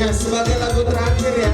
Ya, sebagai lagu terakhir ya.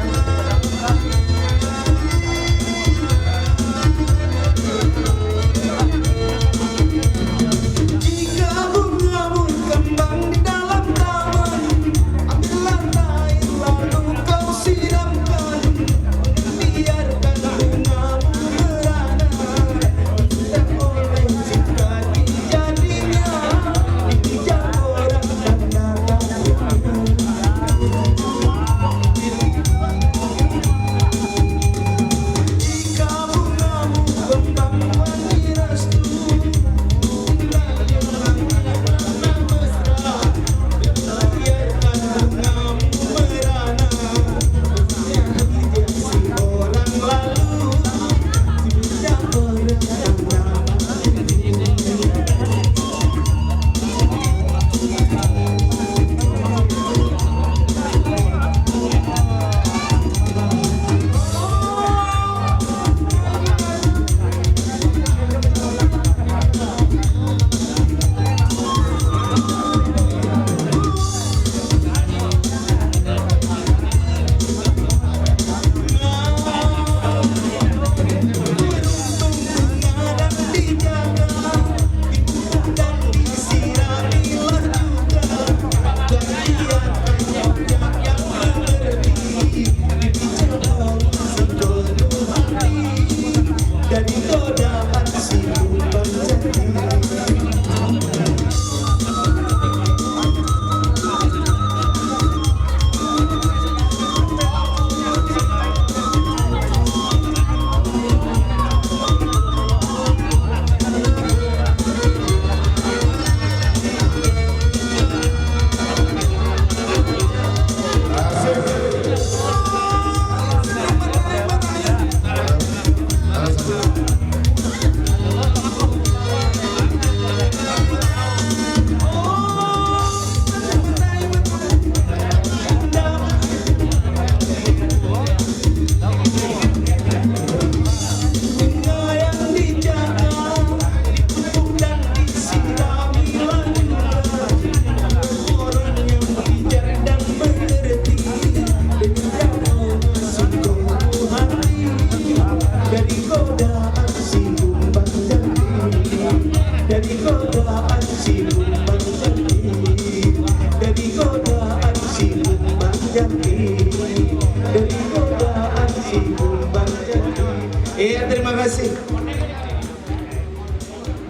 Iya, terima kasih.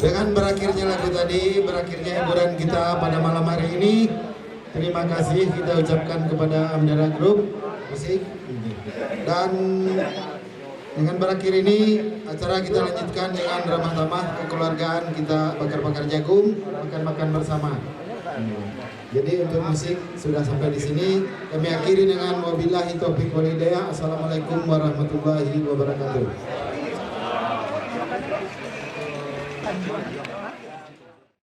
Dengan berakhirnya lagu tadi, berakhirnya hiburan kita pada malam hari ini. Terima kasih kita ucapkan kepada Amdara Group Musik. Dan dengan berakhir ini, acara kita lanjutkan dengan ramah tamah kekeluargaan, kita bakar-bakar jagung, makan-makan bersama. Jadi untuk musik sudah sampai di sini. Kami akhiri dengan wabillahi taufiq wal hidayah. Assalamualaikum warahmatullahi wabarakatuh.